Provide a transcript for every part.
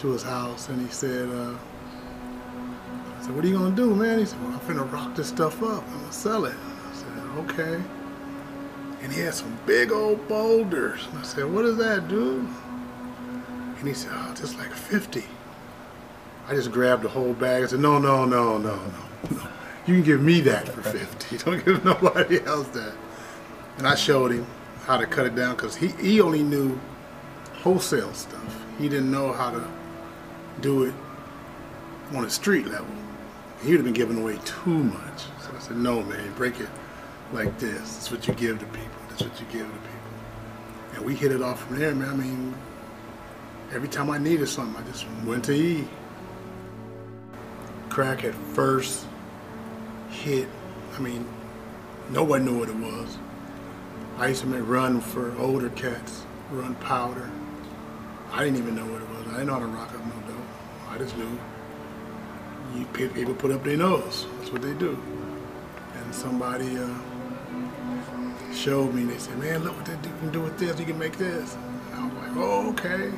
to his house and he said, I said, what are you gonna do, man? He said, well, I'm finna rock this stuff up. I'm gonna sell it. I said, okay. And he had some big old boulders. And I said, what is that, dude? And he said, oh, just like 50. I just grabbed the whole bag and said, no. You can give me that for 50. Don't give nobody else that. And I showed him how to cut it down because he only knew wholesale stuff. He didn't know how to do it on a street level. He would have been giving away too much. So I said, no, man, break it like this. That's what you give to people. That's what you give to people. And we hit it off from there, man. I mean, every time I needed something, I just went to E. Crack had first hit. I mean, nobody knew what it was. I used to run for older cats, run powder. I didn't even know what it was. I didn't know how to rock up no dope. I just knew people put up their nose. That's what they do. And somebody showed me, they said, man, look what you can do with this. You can make this. And I was like, oh, okay.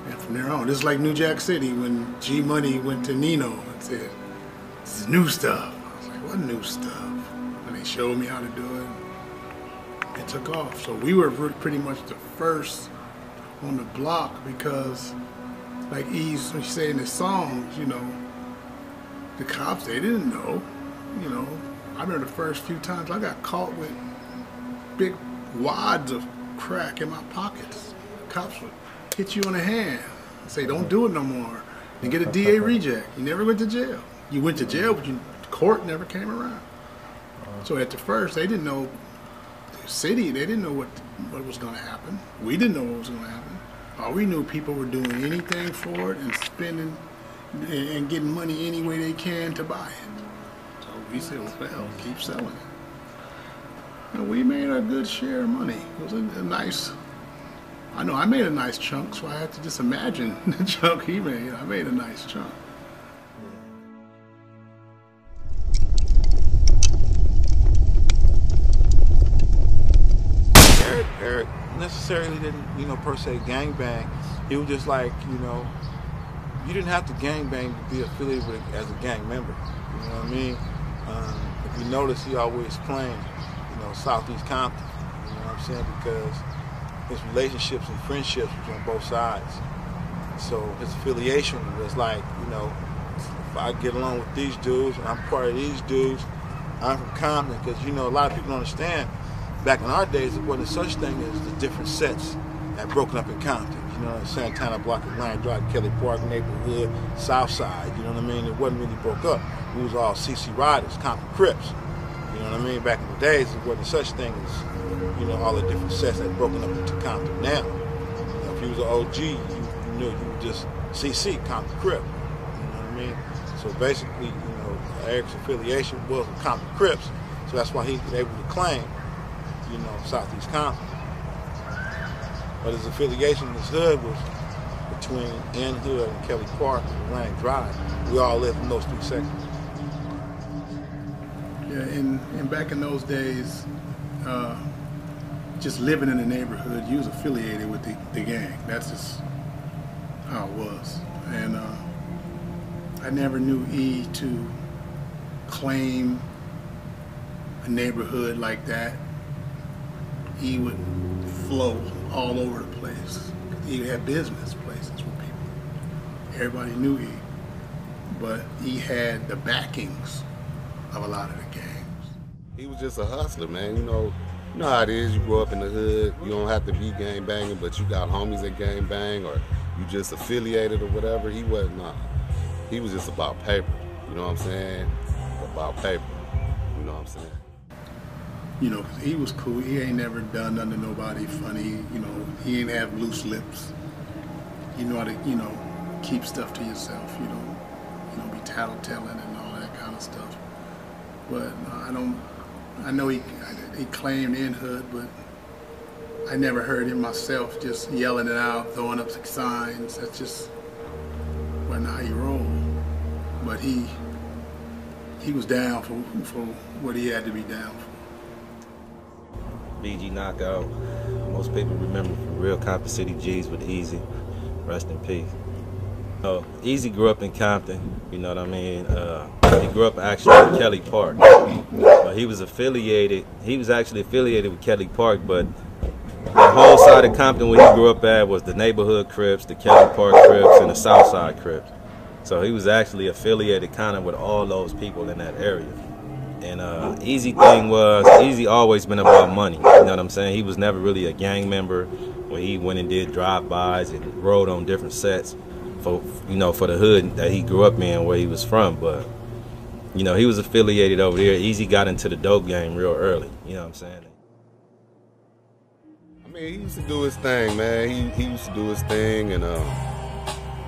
And from there on, just like New Jack City, when G Money went to Nino and said, this is new stuff. I was like, what new stuff? And they showed me how to do it. It took off. So we were pretty much the first on the block because, like Eazy, when she say in his songs, you know, the cops, they didn't know. You know, I remember the first few times I got caught with big wads of crack in my pockets. The cops would hit you on the hand and say, don't do it no more. And get a DA reject. You never went to jail. You went to jail, but court never came around. So at the first, they didn't know the city. They didn't know what was going to happen. We didn't know what was going to happen. All we knew, people were doing anything for it and spending and getting money any way they can to buy it. So we said, well, keep selling it. And we made a good share of money. It was a nice, I know I made a nice chunk, so I had to just imagine the chunk he made. I made a nice chunk. Eric necessarily didn't, you know, per se gangbang. He was just like, you know, you didn't have to gangbang to be affiliated with as a gang member. You know what I mean? If you notice, he always claimed, you know, Southeast Compton. You know what I'm saying? Because his relationships and friendships was on both sides. So his affiliation was like, you know, if I get along with these dudes and I'm part of these dudes, I'm from Compton. Because, you know, a lot of people don't understand. Back in our days, there wasn't such thing as the different sets that broken up in Compton. You know, Santana Block, Line Drive, Kelly Park neighborhood, South Side. You know what I mean? It wasn't really broke up. We was all CC Riders, Compton Crips. You know what I mean? Back in the days, there wasn't such thing as, you know, all the different sets that broken up into Compton now. You know, if you was an OG, you knew you were just CC, Compton Crip. You know what I mean? So basically, you know, Eric's affiliation was with Compton Crips. So that's why he was able to claim, you know, Southeast Compton. But his affiliation in his hood was between N Hood and Kelly Park and Atlantic Drive. We all lived in those three sectors. Yeah, and back in those days, just living in the neighborhood, you was affiliated with the gang. That's just how it was. And I never knew E to claim a neighborhood like that. He would flow all over the place. He had business places with people. Everybody knew E, but he had the backings of a lot of the gangs. He was just a hustler, man. You know how it is. You grow up in the hood. You don't have to be gang banging, but you got homies that gang bang, or you just affiliated or whatever. He wasn't. He was just about paper. You know what I'm saying? About paper. You know what I'm saying? You know, 'cause he was cool. He ain't never done nothing to nobody funny. You know, he ain't have loose lips. You know how to, you know, keep stuff to yourself. You don't be tattletelling and all that kind of stuff. But I know he claimed in hood, but I never heard him myself just yelling it out, throwing up signs. That's just wasn't how he rolled. But he was down for what he had to be down for. BG Knockout. Most people remember from real Compton City G's with Eazy. Rest in peace. Eazy grew up in Compton, you know what I mean? He grew up actually in Kelly Park. But he was actually affiliated with Kelly Park, but the whole side of Compton where he grew up at was the neighborhood Crips, the Kelly Park Crips, and the Southside Crips. So he was actually affiliated kind of with all those people in that area. And Eazy always been about money, you know what I'm saying? He was never really a gang member when he went and did drive-bys and rode on different sets for the hood that he grew up in where he was from. But, you know, he was affiliated over there. Eazy got into the dope game real early, you know what I'm saying? I mean, he used to do his thing, man. He used to do his thing, and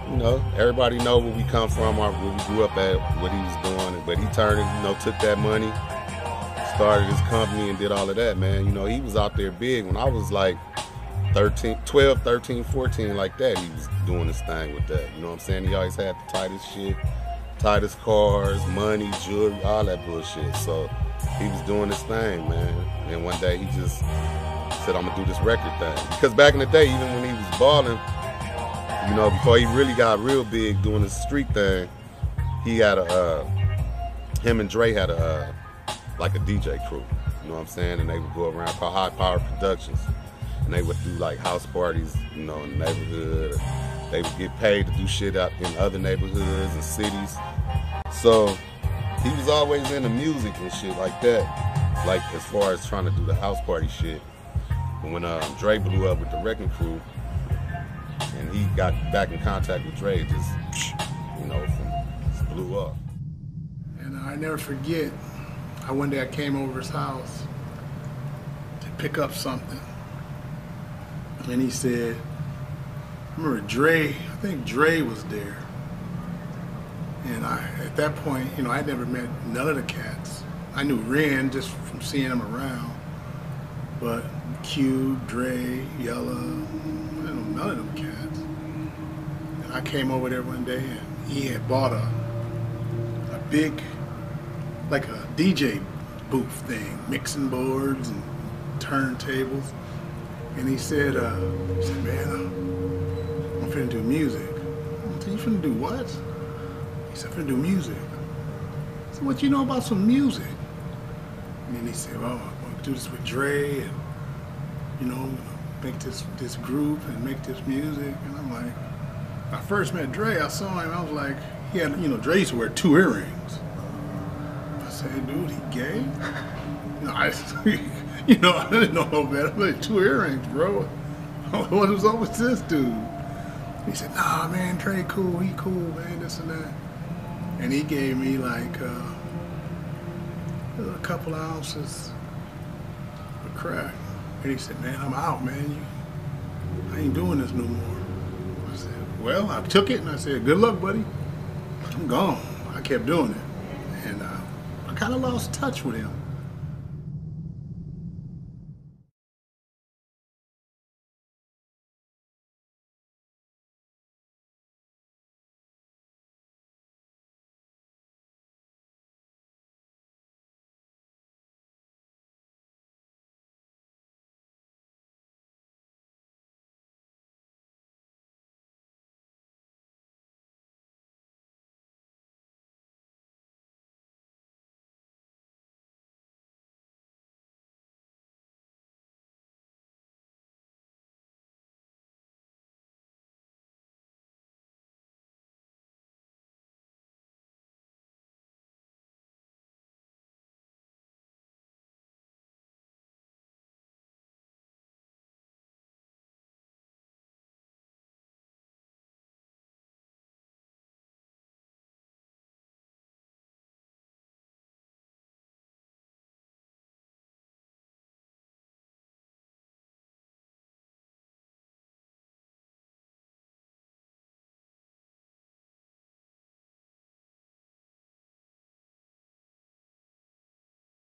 you know, everybody know where we come from, where we grew up at, what he was doing. But he turned, you know, took that money, started his company, and did all of that, man. You know, he was out there big when I was like 12, 13, 14, like that. He was doing his thing with that. You know what I'm saying? He always had the tightest shit, tightest cars, money, jewelry, all that bullshit. So he was doing his thing, man. And one day he just said, I'm gonna do this record thing. Because back in the day, even when he was balling, you know, before he really got real big doing his street thing, he had him and Dre had like a DJ crew, you know what I'm saying? And they would go around called High Power Productions. And they would do like house parties, you know, in the neighborhood. They would get paid to do shit out in other neighborhoods and cities. So he was always into music and shit like that. Like as far as trying to do the house party shit. But when Dre blew up with the Wrecking Crew, and he got back in contact with Dre, just, you know, just blew up. And I never forget, one day I came over his house to pick up something. And he said, I remember Dre, I think Dre was there. And at that point, you know, I'd never met none of the cats. I knew Ren just from seeing him around. But Q, Dre, Yella, I don't know none of them cats. And I came over there one day and he had bought a big, like a DJ booth thing, mixing boards and turntables. And he said, man, I'm finna do music. I said, you finna do what? He said, I'm finna do music. I said, what you know about some music? And then he said, well, I'm gonna do this with Dre and, you know, make this group and make this music. And I'm like, when I first met Dre, I saw him, I was like, he had, you know, Dre used to wear 2 earrings. I said, dude, he gay? You know, I didn't know no better. I had 2 earrings, bro. What was up with this dude? He said, nah, man, Dre cool, he cool, man, this and that. And he gave me like a couple of ounces of crack. And he said, man, I'm out, man. I ain't doing this no more. I said, well, I took it and I said, good luck, buddy. I'm gone. I kept doing it. And I kind of lost touch with him.